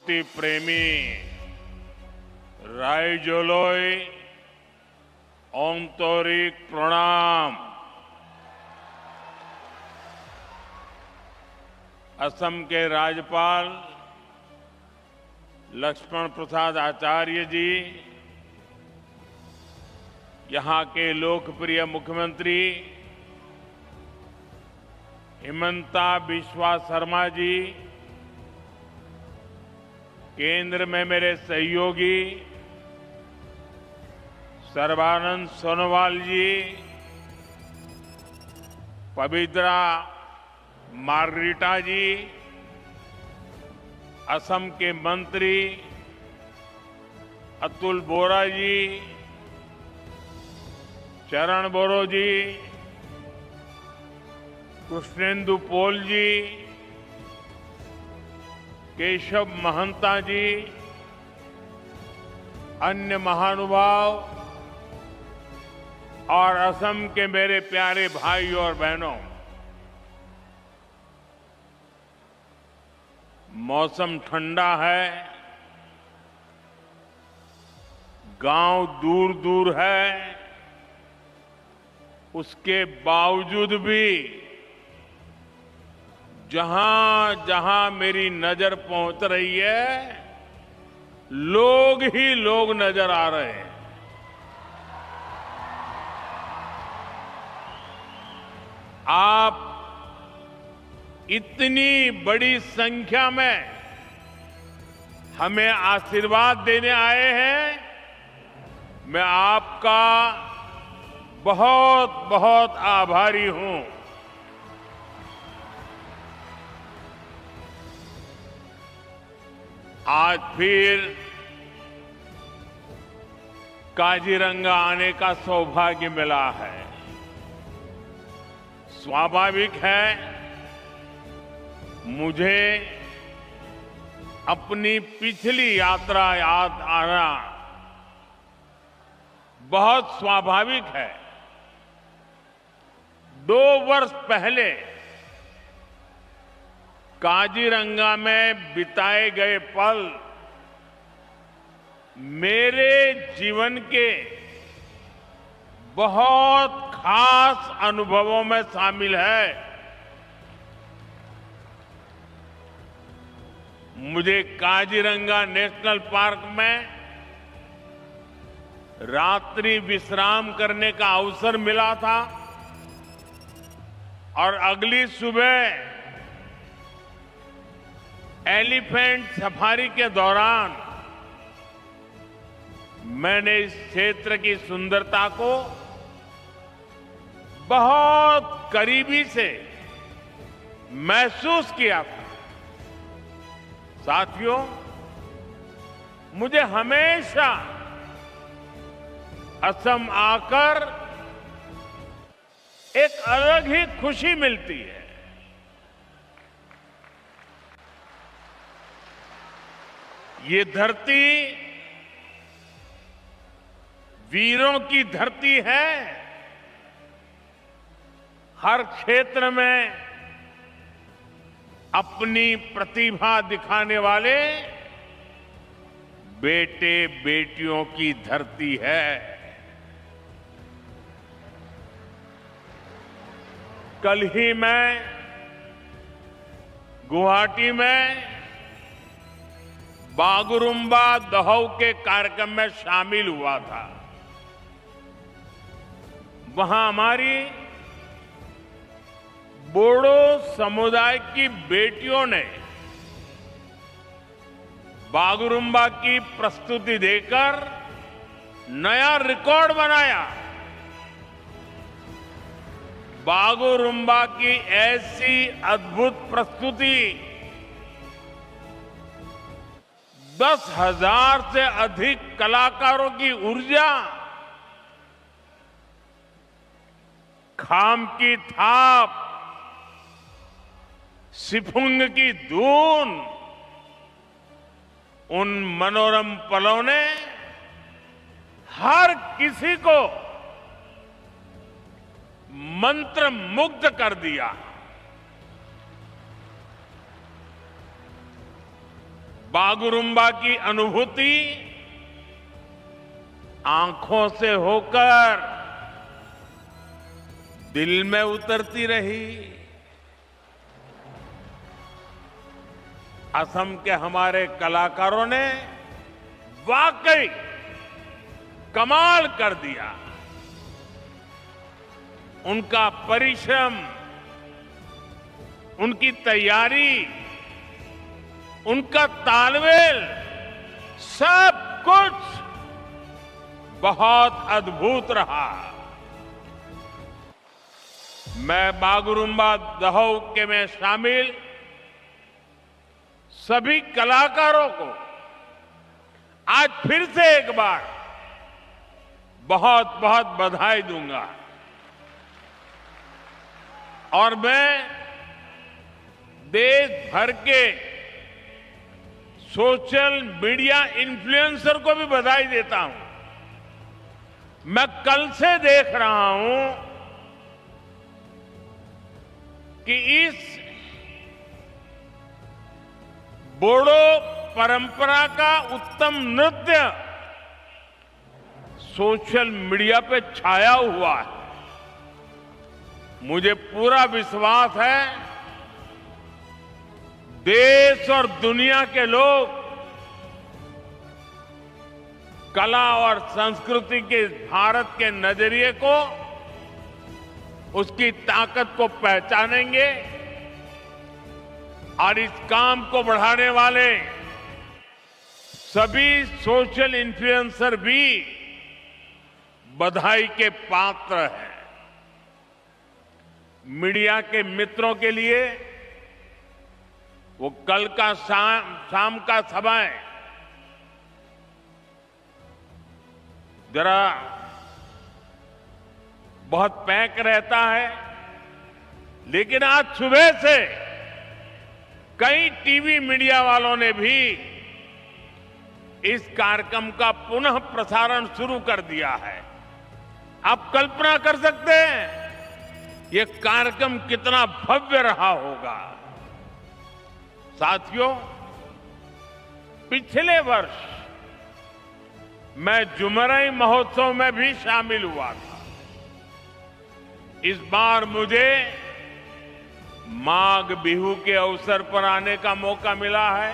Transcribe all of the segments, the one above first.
प्रेमी रायजोलोय आंतरिक प्रणाम। असम के राज्यपाल लक्ष्मण प्रसाद आचार्य जी, यहां के लोकप्रिय मुख्यमंत्री हिमंता बिस्वा शर्मा जी, केंद्र में मेरे सहयोगी सर्बानंद सोनोवाल जी, पवित्रा मार्गरीटा जी, असम के मंत्री अतुल बोरा जी, चरण बोरो जी, कृष्णेंदु पोल जी, केशव महंता जी, अन्य महानुभाव और असम के मेरे प्यारे भाइयों और बहनों, मौसम ठंडा है, गांव दूर दूर है, उसके बावजूद भी जहां जहां मेरी नजर पहुंच रही है, लोग ही लोग नजर आ रहे हैं। आप इतनी बड़ी संख्या में हमें आशीर्वाद देने आए हैं, मैं आपका बहुत बहुत आभारी हूं। आज फिर काजीरंगा आने का सौभाग्य मिला है। स्वाभाविक है, मुझे अपनी पिछली यात्रा याद आना बहुत स्वाभाविक है। 2 वर्ष पहले काजीरंगा में बिताए गए पल मेरे जीवन के बहुत खास अनुभवों में शामिल है। मुझे काजीरंगा नेशनल पार्क में रात्रि विश्राम करने का अवसर मिला था और अगली सुबह एलिफेंट सफारी के दौरान मैंने इस क्षेत्र की सुंदरता को बहुत करीबी से महसूस किया था। साथियों, मुझे हमेशा असम आकर एक अलग ही खुशी मिलती है। ये धरती वीरों की धरती है। हर क्षेत्र में अपनी प्रतिभा दिखाने वाले बेटे बेटियों की धरती है। कल ही मैं गुवाहाटी में बागुरुम्बा दहौ के कार्यक्रम में शामिल हुआ था। वहां हमारी बोडो समुदाय की बेटियों ने बागुरुम्बा की प्रस्तुति देकर नया रिकॉर्ड बनाया। बागुरुम्बा की ऐसी अद्भुत प्रस्तुति 10,000 से अधिक कलाकारों की ऊर्जा, खाम की थाप, सिफुंग की धून, उन मनोरम पलों ने हर किसी को मंत्रमुग्ध कर दिया। बागुरुम्बा की अनुभूति आंखों से होकर दिल में उतरती रही। असम के हमारे कलाकारों ने वाकई कमाल कर दिया। उनका परिश्रम, उनकी तैयारी, उनका तालमेल, सब कुछ बहुत अद्भुत रहा। मैं बागुरुम्बा दहौ के में शामिल सभी कलाकारों को आज फिर से एक बार बहुत बहुत बधाई दूंगा। और मैं देश भर के सोशल मीडिया इन्फ्लुएंसर को भी बधाई देता हूं। मैं कल से देख रहा हूं कि इस बोडो परंपरा का उत्तम नृत्य सोशल मीडिया पे छाया हुआ है। मुझे पूरा विश्वास है देश और दुनिया के लोग कला और संस्कृति के भारत के नजरिए को, उसकी ताकत को पहचानेंगे और इस काम को बढ़ाने वाले सभी सोशल इन्फ्लुएंसर भी बधाई के पात्र हैं। मीडिया के मित्रों के लिए वो कल का शाम का समय जरा बहुत पैक रहता है, लेकिन आज सुबह से कई टीवी मीडिया वालों ने भी इस कार्यक्रम का पुनः प्रसारण शुरू कर दिया है। आप कल्पना कर सकते हैं ये कार्यक्रम कितना भव्य रहा होगा। साथियों, पिछले वर्ष मैं जुमरई महोत्सव में भी शामिल हुआ था। इस बार मुझे माघ बिहू के अवसर पर आने का मौका मिला है।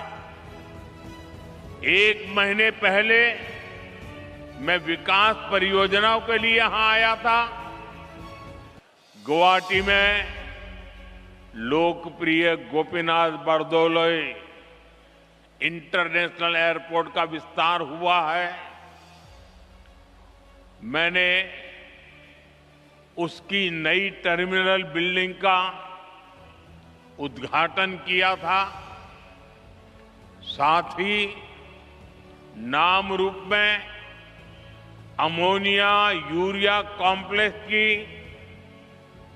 एक महीने पहले मैं विकास परियोजनाओं के लिए यहां आया था। गुवाहाटी में लोकप्रिय गोपीनाथ बरदोलोई इंटरनेशनल एयरपोर्ट का विस्तार हुआ है। मैंने उसकी नई टर्मिनल बिल्डिंग का उद्घाटन किया था। साथ ही नाम रूप में अमोनिया यूरिया कॉम्प्लेक्स की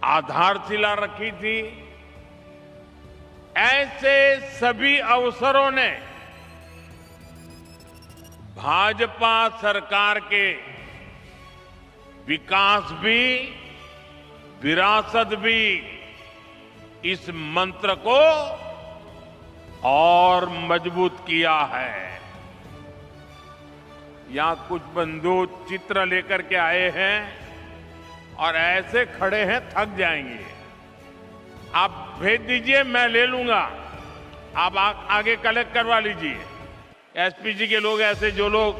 आधारशिला रखी थी। ऐसे सभी अवसरों ने भाजपा सरकार के विकास भी, विरासत भी, इस मंत्र को और मजबूत किया है। यहां कुछ बंधु चित्र लेकर के आए हैं और ऐसे खड़े हैं, थक जाएंगे। आप भेज दीजिए, मैं ले लूंगा। आप आगे कलेक्ट करवा लीजिए। एसपीजी के लोग, ऐसे जो लोग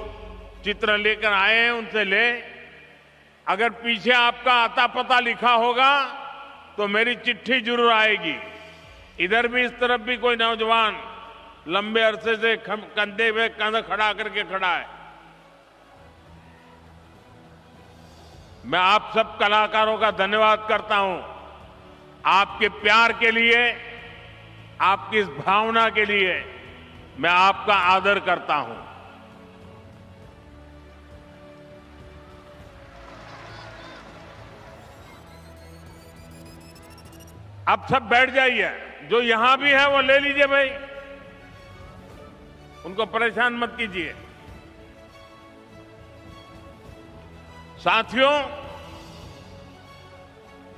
चित्र लेकर आए हैं उनसे ले। अगर पीछे आपका आता पता लिखा होगा तो मेरी चिट्ठी जरूर आएगी। इधर भी, इस तरफ भी कोई नौजवान लंबे अरसे से कंधे पे कंधा खड़ा करके खड़ा है। मैं आप सब कलाकारों का धन्यवाद करता हूं। आपके प्यार के लिए, आपकी इस भावना के लिए मैं आपका आदर करता हूं। आप सब बैठ जाइए। जो यहां भी है वो ले लीजिए भाई, उनको परेशान मत कीजिए। साथियों,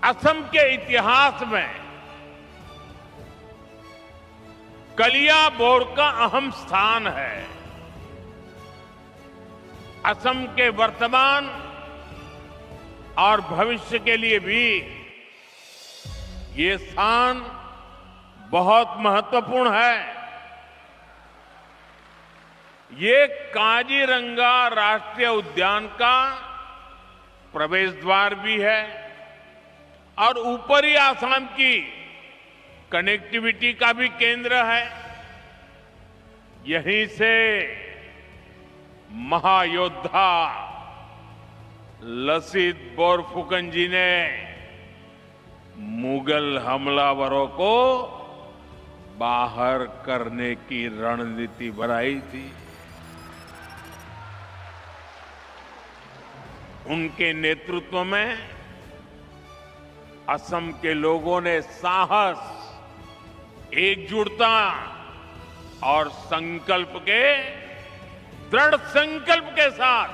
असम के इतिहास में कलियाबोर का अहम स्थान है। असम के वर्तमान और भविष्य के लिए भी ये स्थान बहुत महत्वपूर्ण है। ये काजीरंगा राष्ट्रीय उद्यान का प्रवेश द्वार भी है और ऊपरी आसाम की कनेक्टिविटी का भी केंद्र है। यहीं से महायोद्धा लसित बोरफुकन जी ने मुगल हमलावरों को बाहर करने की रणनीति बनाई थी। उनके नेतृत्व में असम के लोगों ने साहस, एकजुटता और दृढ़ संकल्प के साथ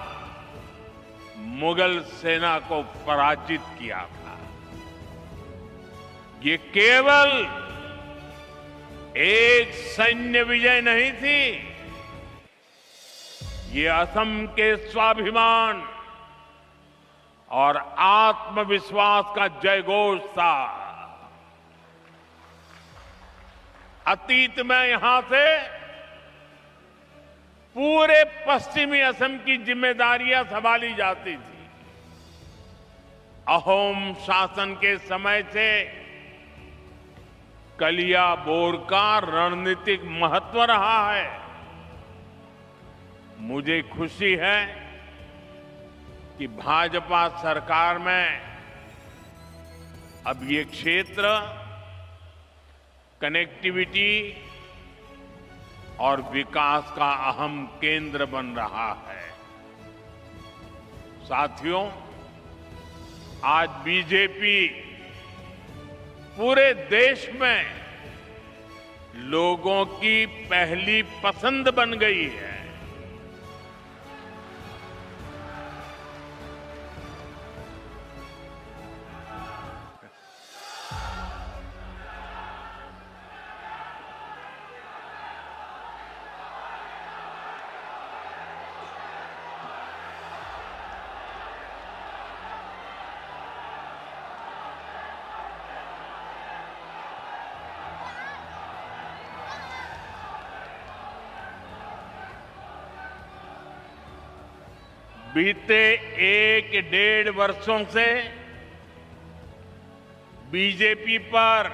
मुगल सेना को पराजित किया था। ये केवल एक सैन्य विजय नहीं थी, ये असम के स्वाभिमान और आत्मविश्वास का जयघोष था। अतीत में यहां से पूरे पश्चिमी असम की जिम्मेदारियां संभाली जाती थी। अहोम शासन के समय से कलियाबोर का रणनीतिक महत्व रहा है। मुझे खुशी है कि भाजपा सरकार में अब ये क्षेत्र कनेक्टिविटी और विकास का अहम केंद्र बन रहा है। साथियों, आज बीजेपी पूरे देश में लोगों की पहली पसंद बन गई है। बीते 1-1.5 वर्षों से बीजेपी पर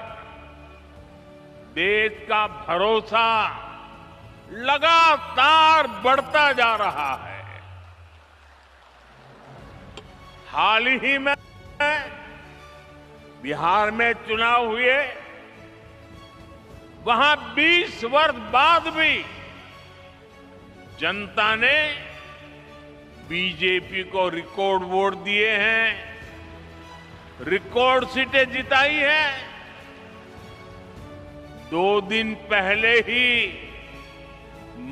देश का भरोसा लगातार बढ़ता जा रहा है। हाल ही में बिहार में चुनाव हुए, वहां 20 वर्ष बाद भी जनता ने बीजेपी को रिकॉर्ड वोट दिए हैं, रिकॉर्ड सीटें जिताई हैं। 2 दिन पहले ही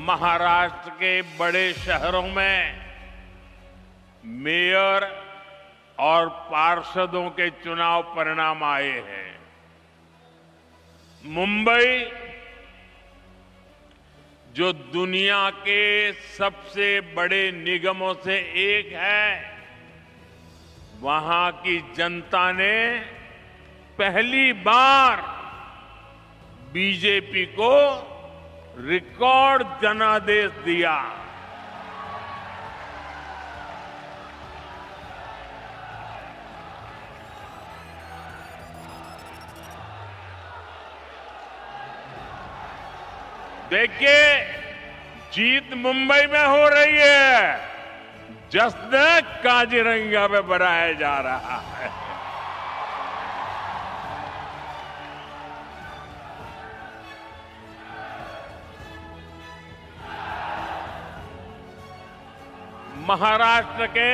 महाराष्ट्र के बड़े शहरों में मेयर और पार्षदों के चुनाव परिणाम आए हैं। मुंबई, जो दुनिया के सबसे बड़े निगमों से एक है, वहां की जनता ने पहली बार बीजेपी को रिकॉर्ड जनादेश दिया। देखिए, जीत मुंबई में हो रही है, जश्न काजीरंगा में मनाया जा रहा है। महाराष्ट्र के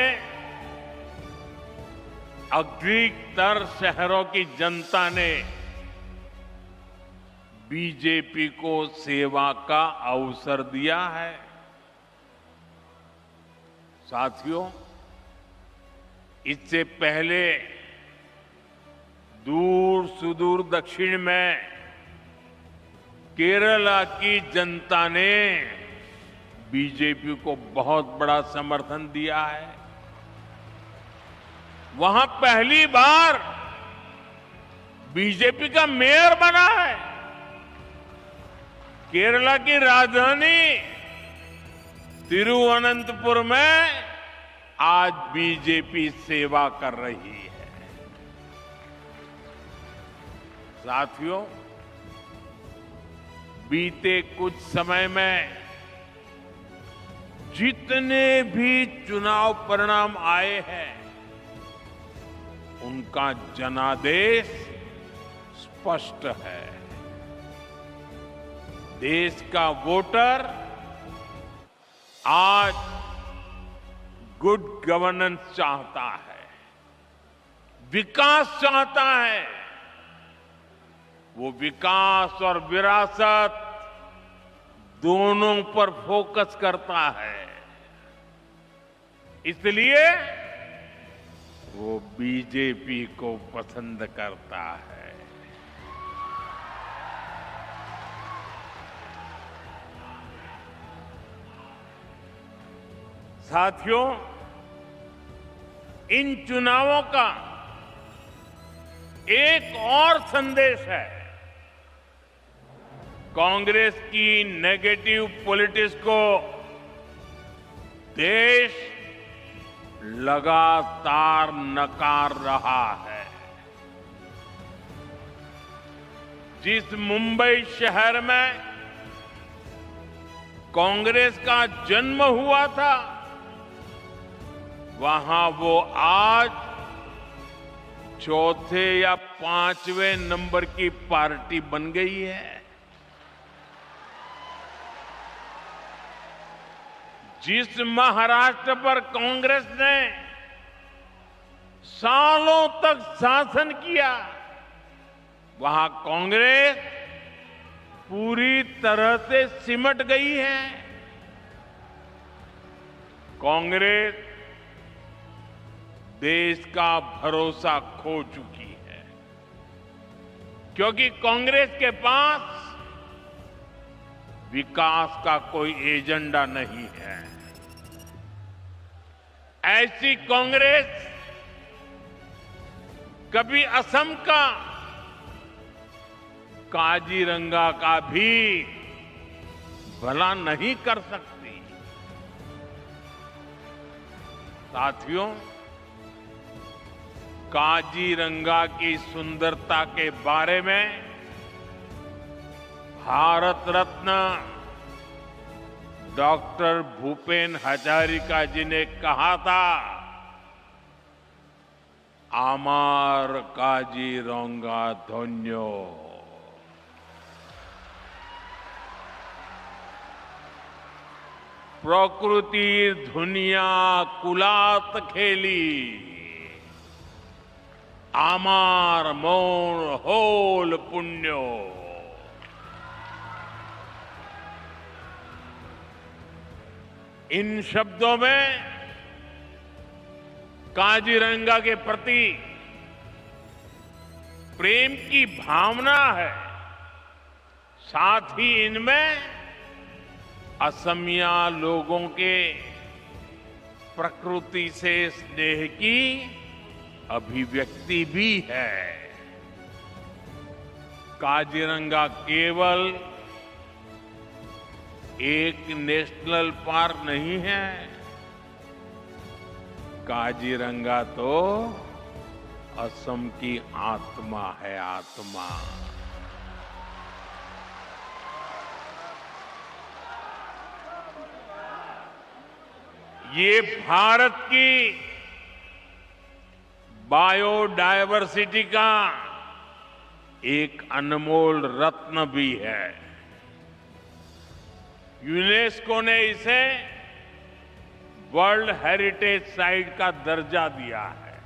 अधिकतर शहरों की जनता ने बीजेपी को सेवा का अवसर दिया है। साथियों, इससे पहले दूर सुदूर दक्षिण में केरला की जनता ने बीजेपी को बहुत बड़ा समर्थन दिया है। वहां पहली बार बीजेपी का मेयर बना है। केरला की राजधानी तिरुवनंतपुरम में आज बीजेपी सेवा कर रही है। साथियों, बीते कुछ समय में जितने भी चुनाव परिणाम आए हैं, उनका जनादेश स्पष्ट है। देश का वोटर आज गुड गवर्नेंस चाहता है, विकास चाहता है। वो विकास और विरासत दोनों पर फोकस करता है। इसलिए वो बीजेपी को पसंद करता है। साथियों, इन चुनावों का एक और संदेश है। कांग्रेस की नेगेटिव पॉलिटिक्स को देश लगातार नकार रहा है। जिस मुंबई शहर में कांग्रेस का जन्म हुआ था, वहां वो आज चौथे या पांचवें नंबर की पार्टी बन गई है। जिस महाराष्ट्र पर कांग्रेस ने सालों तक शासन किया, वहां कांग्रेस पूरी तरह से सिमट गई है। कांग्रेस देश का भरोसा खो चुकी है, क्योंकि कांग्रेस के पास विकास का कोई एजेंडा नहीं है। ऐसी कांग्रेस कभी असम का काजीरंगा का भी भला नहीं कर सकती। साथियों, काजीरंगा की सुंदरता के बारे में भारत रत्न डॉक्टर भूपेन हजारिका जी ने कहा था, आमार काजीरंगा धन्यो। प्रकृति दुनिया कुलात खेली, आमार मोर होल पुण्यो। इन शब्दों में काजीरंगा के प्रति प्रेम की भावना है। साथ ही इनमें असमिया लोगों के प्रकृति से स्नेह की अभिव्यक्ति भी है। काजीरंगा केवल एक नेशनल पार्क नहीं है, काजीरंगा तो असम की आत्मा है, आत्मा। ये भारत की बायोडायवर्सिटी का एक अनमोल रत्न भी है। यूनेस्को ने इसे वर्ल्ड हेरिटेज साइट का दर्जा दिया है।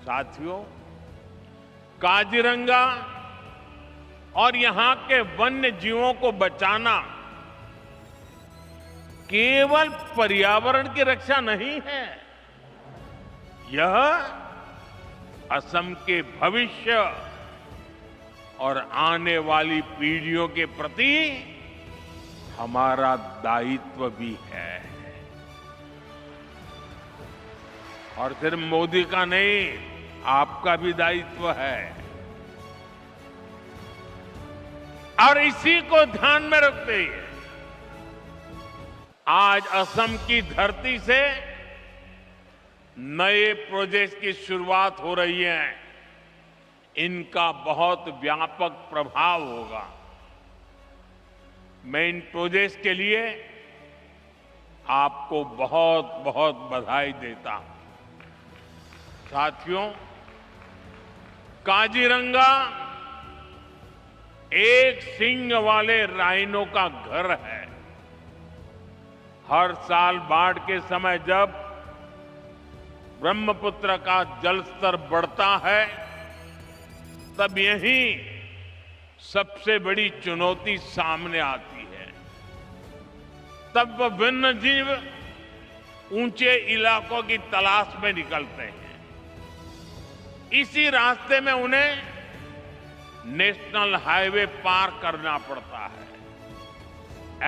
साथियों, काजीरंगा और यहां के वन्य जीवों को बचाना केवल पर्यावरण की रक्षा नहीं है, यह असम के भविष्य और आने वाली पीढ़ियों के प्रति हमारा दायित्व भी है। और सिर्फ मोदी का नहीं, आपका भी दायित्व है। और इसी को ध्यान में रखते हुए आज असम की धरती से नए प्रोजेक्ट की शुरुआत हो रही है। इनका बहुत व्यापक प्रभाव होगा। मैं इन प्रोजेक्ट के लिए आपको बहुत बहुत बधाई देता हूं। साथियों, काजीरंगा एक सींग वाले राइनो का घर है। हर साल बाढ़ के समय जब ब्रह्मपुत्र का जलस्तर बढ़ता है, तब यही सबसे बड़ी चुनौती सामने आती है। तब वन्य जीव ऊंचे इलाकों की तलाश में निकलते हैं। इसी रास्ते में उन्हें नेशनल हाईवे पार करना पड़ता है।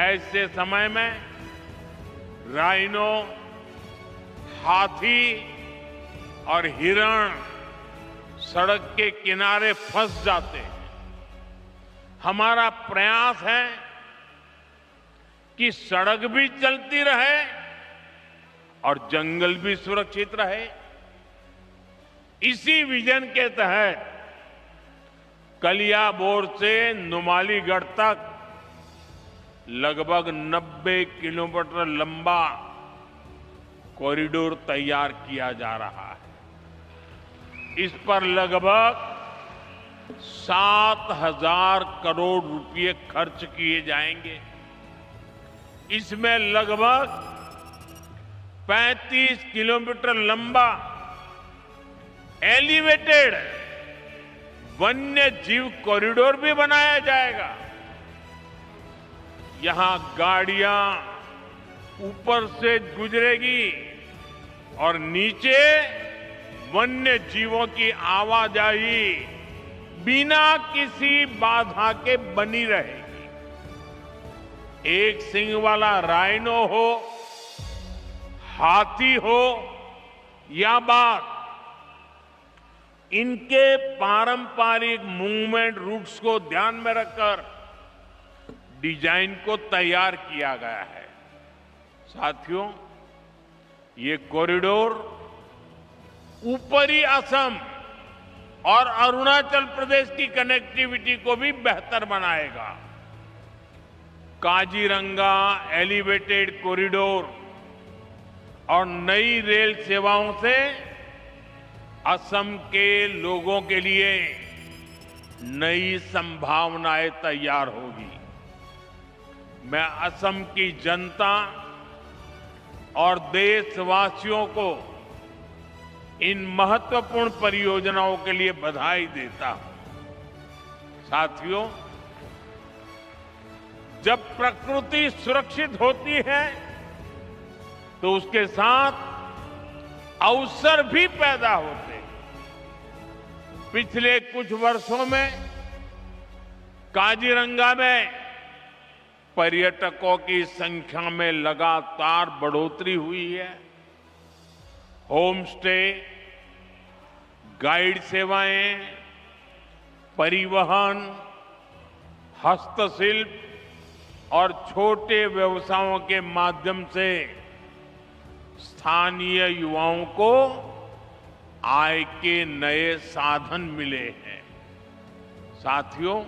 ऐसे समय में राइनो, हाथी और हिरण सड़क के किनारे फंस जाते हैं। हमारा प्रयास है कि सड़क भी चलती रहे और जंगल भी सुरक्षित रहे। इसी विजन के तहत कलियाबोर से नुमालीगढ़ तक लगभग 90 किलोमीटर लंबा कॉरिडोर तैयार किया जा रहा है। इस पर लगभग 7,000 करोड़ रुपए खर्च किए जाएंगे। इसमें लगभग 35 किलोमीटर लंबा एलिवेटेड वन्य जीव कॉरिडोर भी बनाया जाएगा। यहां गाड़ियां ऊपर से गुजरेगी और नीचे वन्य जीवों की आवाजाही बिना किसी बाधा के बनी रहेगी। एक सींग वाला राइनो हो, हाथी हो या बाघ, इनके पारंपरिक मूवमेंट रूट्स को ध्यान में रखकर डिजाइन को तैयार किया गया है। साथियों, ये कॉरिडोर ऊपरी असम और अरुणाचल प्रदेश की कनेक्टिविटी को भी बेहतर बनाएगा। काजीरंगा एलिवेटेड कॉरिडोर और नई रेल सेवाओं से असम के लोगों के लिए नई संभावनाएं तैयार होगी। मैं असम की जनता और देशवासियों को इन महत्वपूर्ण परियोजनाओं के लिए बधाई देता हूं। साथियों, जब प्रकृति सुरक्षित होती है तो उसके साथ अवसर भी पैदा होते हैं। पिछले कुछ वर्षों में काजीरंगा में पर्यटकों की संख्या में लगातार बढ़ोतरी हुई है। होम स्टे, गाइड सेवाएं, परिवहन, हस्तशिल्प और छोटे व्यवसायों के माध्यम से स्थानीय युवाओं को आय के नए साधन मिले हैं। साथियों,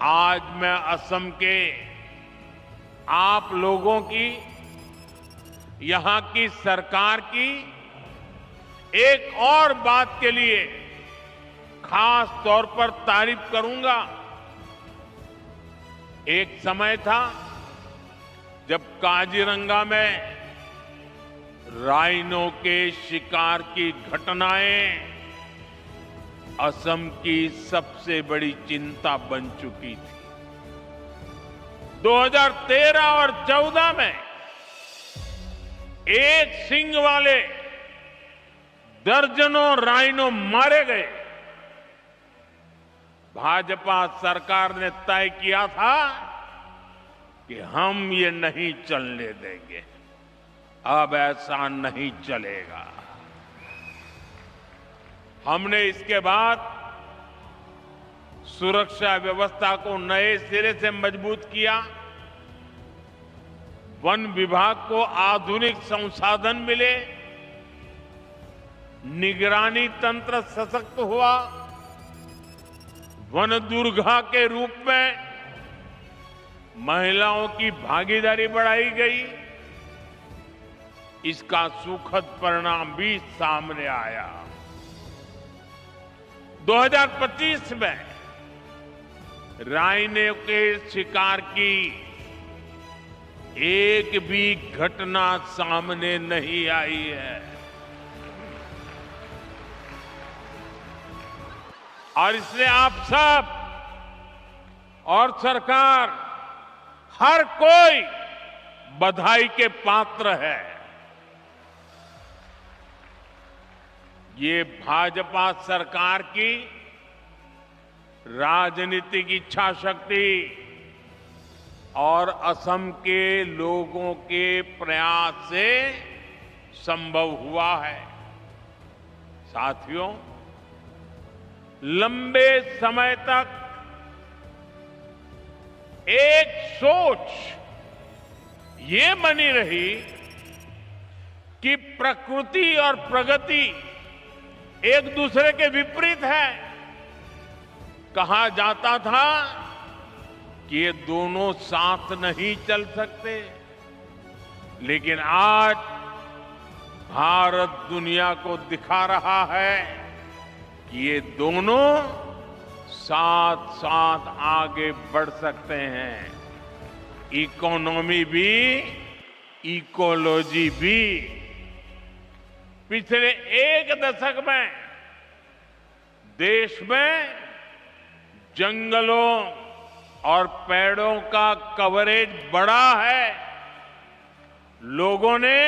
आज मैं असम के आप लोगों की, यहां की सरकार की एक और बात के लिए खास तौर पर तारीफ करूंगा। एक समय था जब काजीरंगा में राइनो के शिकार की घटनाएं असम की सबसे बड़ी चिंता बन चुकी थी। 2013 और 14 में एक सींग वाले दर्जनों राइनो मारे गए। भाजपा सरकार ने तय किया था कि हम ये नहीं चलने देंगे। अब ऐसा नहीं चलेगा। हमने इसके बाद सुरक्षा व्यवस्था को नए सिरे से मजबूत किया। वन विभाग को आधुनिक संसाधन मिले, निगरानी तंत्र सशक्त हुआ, वन दुर्गा के रूप में महिलाओं की भागीदारी बढ़ाई गई। इसका सुखद परिणाम भी सामने आया। 2025 में राइनो के शिकार की एक भी घटना सामने नहीं आई है। और इसलिए आप सब और सरकार, हर कोई बधाई के पात्र है। ये भाजपा सरकार की राजनीतिक इच्छा शक्ति और असम के लोगों के प्रयास से संभव हुआ है। साथियों, लंबे समय तक एक सोच ये बनी रही कि प्रकृति और प्रगति एक दूसरे के विपरीत है। कहा जाता था कि ये दोनों साथ नहीं चल सकते, लेकिन आज भारत दुनिया को दिखा रहा है कि ये दोनों साथ साथ आगे बढ़ सकते हैं। इकोनॉमी भी, इकोलॉजी भी। पिछले एक दशक में देश में जंगलों और पेड़ों का कवरेज बढ़ा है। लोगों ने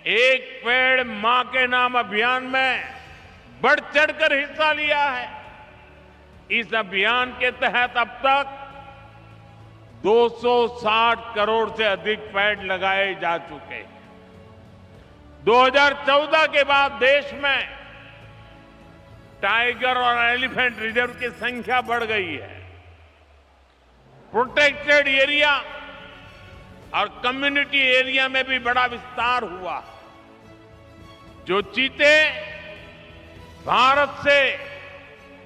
एक पेड़ मां के नाम अभियान में बढ़ चढ़कर हिस्सा लिया है। इस अभियान के तहत अब तक 260 करोड़ से अधिक पेड़ लगाए जा चुके हैं। 2014 के बाद देश में टाइगर और एलिफेंट रिजर्व की संख्या बढ़ गई है। प्रोटेक्टेड एरिया और कम्युनिटी एरिया में भी बड़ा विस्तार हुआ। जो चीते भारत से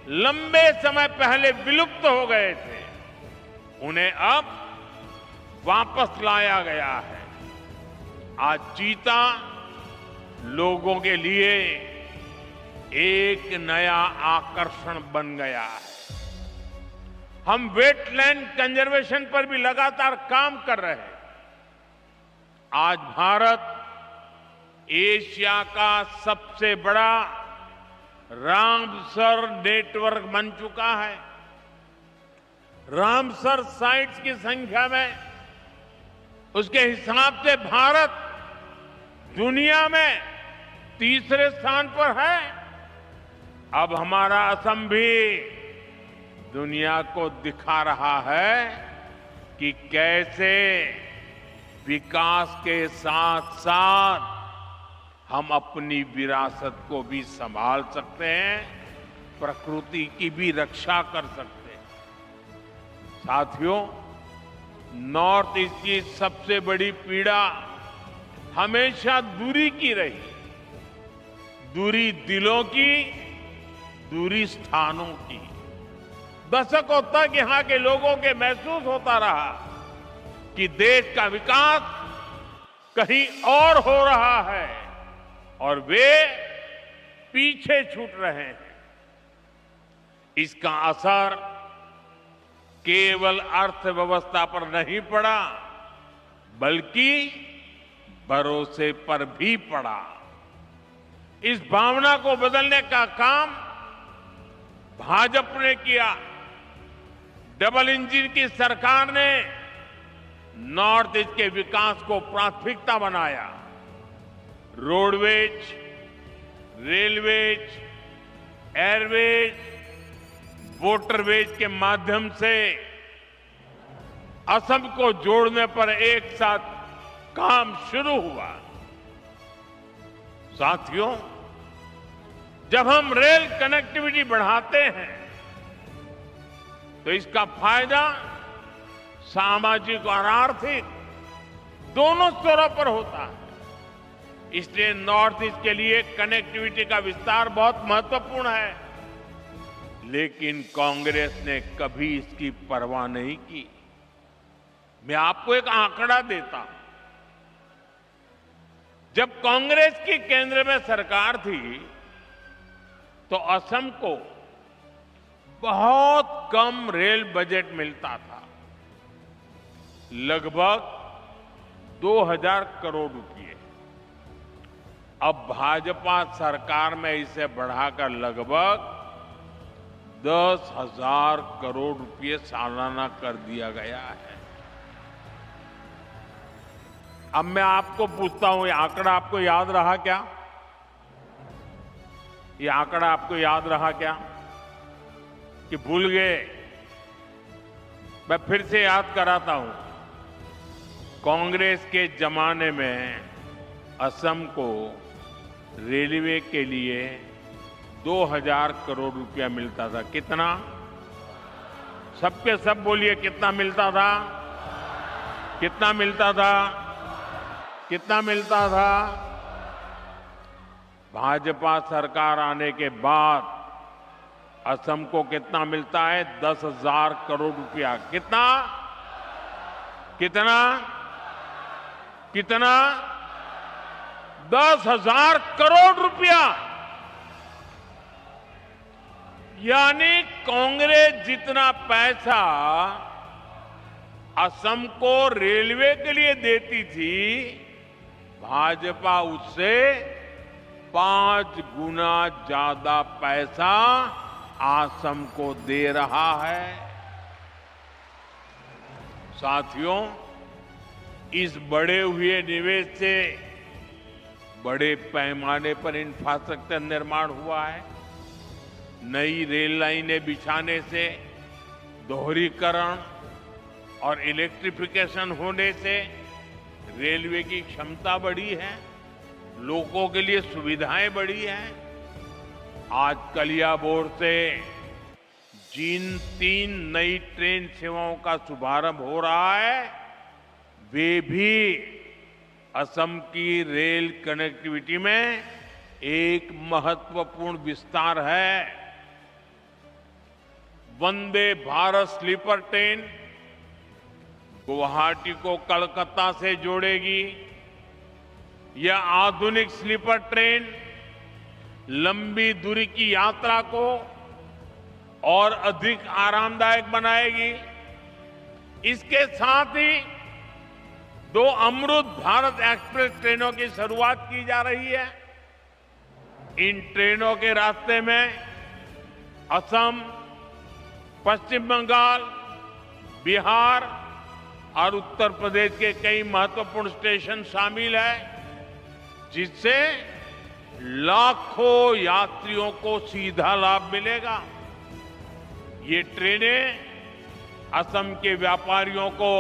लंबे समय पहले विलुप्त हो गए थे, उन्हें अब वापस लाया गया है। आज चीता लोगों के लिए एक नया आकर्षण बन गया है। हम वेटलैंड कंजर्वेशन पर भी लगातार काम कर रहे हैं। आज भारत एशिया का सबसे बड़ा रामसर नेटवर्क बन चुका है। रामसर साइट्स की संख्या में, उसके हिसाब से भारत दुनिया में तीसरे स्थान पर है। अब हमारा असम भी दुनिया को दिखा रहा है कि कैसे विकास के साथ साथ हम अपनी विरासत को भी संभाल सकते हैं, प्रकृति की भी रक्षा कर सकते हैं। साथियों, नॉर्थ ईस्ट की सबसे बड़ी पीड़ा हमेशा दूरी की रही। दूरी दिलों की, दूरी स्थानों की। दशकों तक यहां के लोगों के महसूस होता रहा कि देश का विकास कहीं और हो रहा है और वे पीछे छूट रहे हैं। इसका असर केवल अर्थव्यवस्था पर नहीं पड़ा, बल्कि भरोसे पर भी पड़ा। इस भावना को बदलने का काम भाजपा ने किया। डबल इंजन की सरकार ने नॉर्थ ईस्ट के विकास को प्राथमिकता बनाया। रोडवेज, रेलवेज, एयरवेज, वोटरवेज के माध्यम से असम को जोड़ने पर एक साथ काम शुरू हुआ। साथियों, जब हम रेल कनेक्टिविटी बढ़ाते हैं तो इसका फायदा सामाजिक और आर्थिक दोनों स्तरों पर होता है। इसलिए नॉर्थ ईस्ट के लिए कनेक्टिविटी का विस्तार बहुत महत्वपूर्ण है, लेकिन कांग्रेस ने कभी इसकी परवाह नहीं की। मैं आपको एक आंकड़ा देता हूं। जब कांग्रेस की केंद्र में सरकार थी तो असम को बहुत कम रेल बजट मिलता था, लगभग 2000 करोड़ रुपए। अब भाजपा सरकार में इसे बढ़ाकर लगभग 10,000 करोड़ रुपए सालाना कर दिया गया है। अब मैं आपको पूछता हूं, ये आंकड़ा आपको याद रहा क्या? ये आंकड़ा आपको याद रहा क्या कि भूल गए? मैं फिर से याद कराता हूं। कांग्रेस के जमाने में असम को रेलवे के लिए 2000 करोड़ रुपया मिलता था। कितना? सबके सब बोलिए, कितना मिलता था? कितना मिलता था? कितना मिलता था? भाजपा सरकार आने के बाद असम को कितना मिलता है? 10,000 करोड़ रुपया। कितना? कितना? कितना? 10,000 करोड़ रुपया। यानी कांग्रेस जितना पैसा असम को रेलवे के लिए देती थी, भाजपा उससे 5 गुना ज्यादा पैसा असम को दे रहा है। साथियों, इस बढ़े हुए निवेश से बड़े पैमाने पर इंफ्रास्ट्रक्चर निर्माण हुआ है। नई रेल लाइनें बिछाने से, दोहरीकरण और इलेक्ट्रिफिकेशन होने से रेलवे की क्षमता बढ़ी है, लोगों के लिए सुविधाएं बढ़ी हैं। आज कलियाबोर से जिन 3 नई ट्रेन सेवाओं का शुभारंभ हो रहा है, वे भी असम की रेल कनेक्टिविटी में एक महत्वपूर्ण विस्तार है। वंदे भारत स्लीपर ट्रेन गुवाहाटी को कलकत्ता से जोड़ेगी। यह आधुनिक स्लीपर ट्रेन लंबी दूरी की यात्रा को और अधिक आरामदायक बनाएगी। इसके साथ ही 2 अमृत भारत एक्सप्रेस ट्रेनों की शुरुआत की जा रही है। इन ट्रेनों के रास्ते में असम, पश्चिम बंगाल, बिहार और उत्तर प्रदेश के कई महत्वपूर्ण स्टेशन शामिल है, जिससे लाखों यात्रियों को सीधा लाभ मिलेगा। ये ट्रेनें असम के व्यापारियों को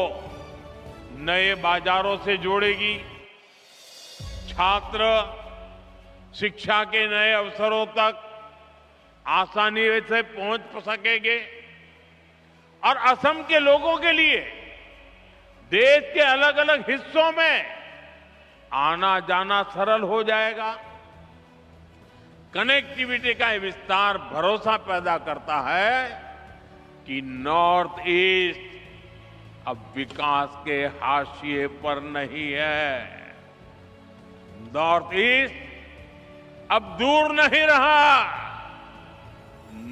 नए बाजारों से जोड़ेगी, छात्र शिक्षा के नए अवसरों तक आसानी से पहुंच सकेंगे और असम के लोगों के लिए देश के अलग अलग हिस्सों में आना जाना सरल हो जाएगा। कनेक्टिविटी का विस्तार भरोसा पैदा करता है कि नॉर्थ ईस्ट अब विकास के हाशिए पर नहीं है। नॉर्थ ईस्ट अब दूर नहीं रहा।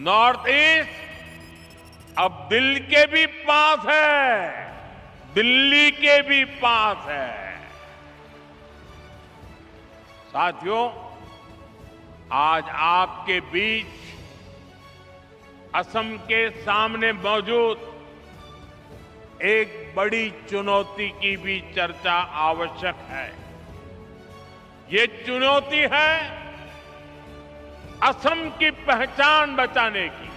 नॉर्थ ईस्ट अब दिल के भी पास है, दिल्ली के भी पास है। साथियों, आज आपके बीच असम के सामने मौजूद एक बड़ी चुनौती की भी चर्चा आवश्यक है। ये चुनौती है असम की पहचान बचाने की।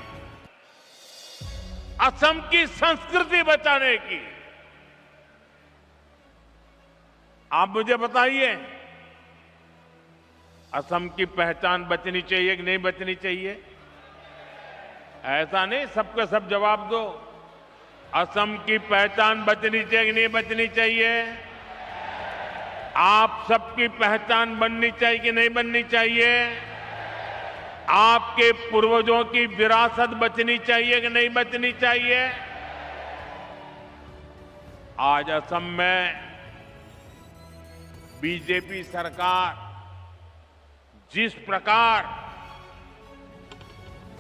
असम की संस्कृति बचाने की। आप मुझे बताइए, असम की पहचान बचनी चाहिए कि नहीं बचनी चाहिए? ऐसा नहीं सबके सब जवाब दो। असम की पहचान बचनी चाहिए कि नहीं बचनी चाहिए? आप सबकी पहचान बननी चाहिए कि नहीं बननी चाहिए? आपके पूर्वजों की विरासत बचनी चाहिए कि नहीं बचनी चाहिए? आज असम में बीजेपी सरकार जिस प्रकार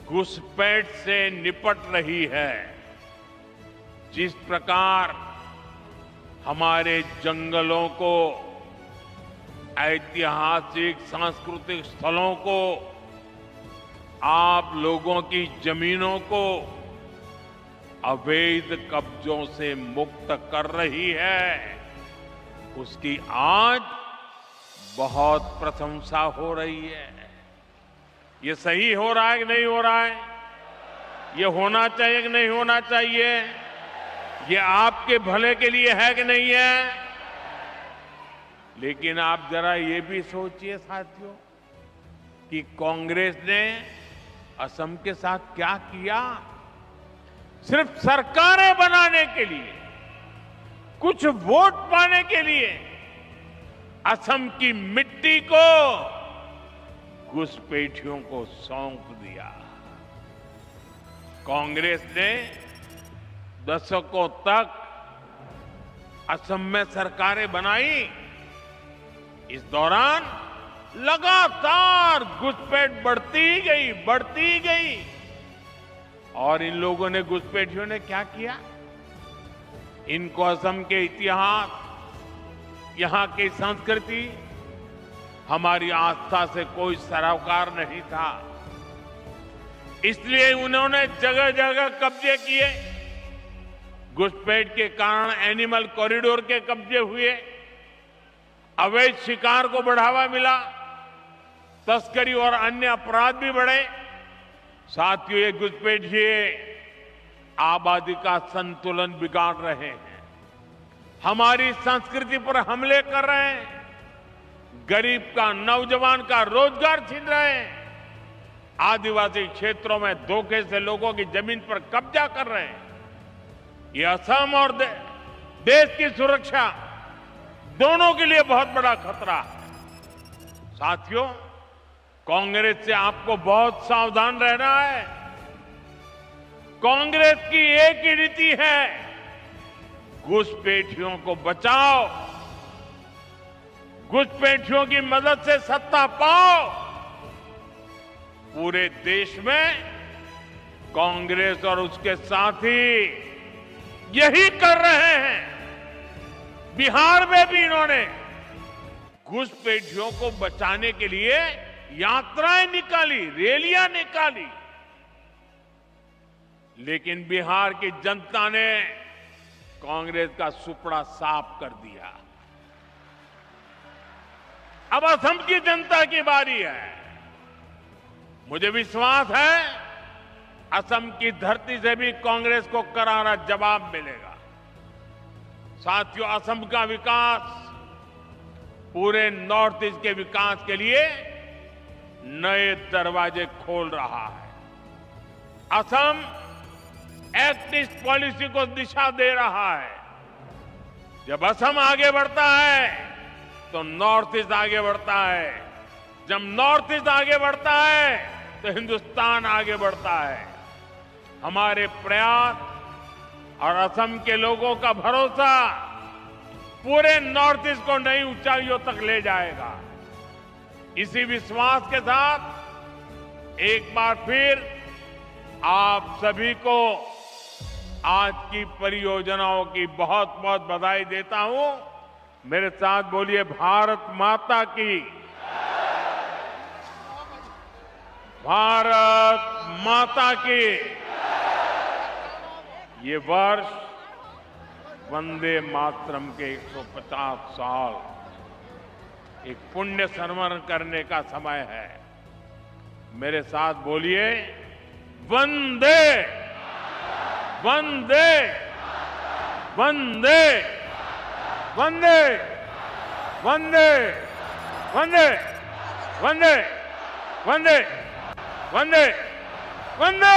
घुसपैठ से निपट रही है, जिस प्रकार हमारे जंगलों को, ऐतिहासिक सांस्कृतिक स्थलों को, आप लोगों की जमीनों को अवैध कब्जों से मुक्त कर रही है, उसकी आज बहुत प्रशंसा हो रही है। ये सही हो रहा है कि नहीं हो रहा है? ये होना चाहिए कि नहीं होना चाहिए? ये आपके भले के लिए है कि नहीं है? लेकिन आप जरा ये भी सोचिए साथियों कि कांग्रेस ने असम के साथ क्या किया। सिर्फ सरकारें बनाने के लिए, कुछ वोट पाने के लिए असम की मिट्टी को घुसपैठियों को सौंप दिया। कांग्रेस ने दशकों तक असम में सरकारें बनाई। इस दौरान लगातार घुसपैठ बढ़ती ही गई। और इन लोगों ने, घुसपैठियों ने क्या किया? इनको असम के इतिहास, यहां की संस्कृति, हमारी आस्था से कोई सरोकार नहीं था। इसलिए उन्होंने जगह जगह कब्जे किए। घुसपैठ के कारण एनिमल कॉरिडोर के कब्जे हुए, अवैध शिकार को बढ़ावा मिला, तस्करी और अन्य अपराध भी बढ़े। साथियों, ये घुसपैठिए आबादी का संतुलन बिगाड़ रहे हैं, हमारी संस्कृति पर हमले कर रहे हैं, गरीब का, नौजवान का रोजगार छीन रहे हैं, आदिवासी क्षेत्रों में धोखे से लोगों की जमीन पर कब्जा कर रहे हैं। ये असम और देश की सुरक्षा दोनों के लिए बहुत बड़ा खतरा है। साथियों, कांग्रेस से आपको बहुत सावधान रहना है। कांग्रेस की एक ही नीति है, घुसपैठियों को बचाओ, घुसपैठियों की मदद से सत्ता पाओ। पूरे देश में कांग्रेस और उसके साथी यही कर रहे हैं। बिहार में भी इन्होंने घुसपैठियों को बचाने के लिए यात्राएं निकाली, रैलियां निकाली, लेकिन बिहार की जनता ने कांग्रेस का सुपड़ा साफ कर दिया। अब असम की जनता की बारी है। मुझे विश्वास है असम की धरती से भी कांग्रेस को करारा जवाब मिलेगा। साथियों, असम का विकास पूरे नॉर्थ ईस्ट के विकास के लिए नए दरवाजे खोल रहा है। असम एक्ट ईस्ट पॉलिसी को दिशा दे रहा है। जब असम आगे बढ़ता है तो नॉर्थ ईस्ट आगे बढ़ता है, जब नॉर्थ ईस्ट आगे बढ़ता है तो हिंदुस्तान आगे बढ़ता है। हमारे प्रयास और असम के लोगों का भरोसा पूरे नॉर्थ ईस्ट को नई ऊंचाइयों तक ले जाएगा। इसी विश्वास के साथ एक बार फिर आप सभी को आज की परियोजनाओं की बहुत बहुत बधाई देता हूं। मेरे साथ बोलिए, भारत माता की, भारत माता की। ये वर्ष वंदे मातरम के 150 साल एक पुण्य स्मरण करने का समय है। मेरे साथ बोलिए, वंदे वंदे वंदे वंदे वंदे वंदे वंदे वंदे वंदे वंदे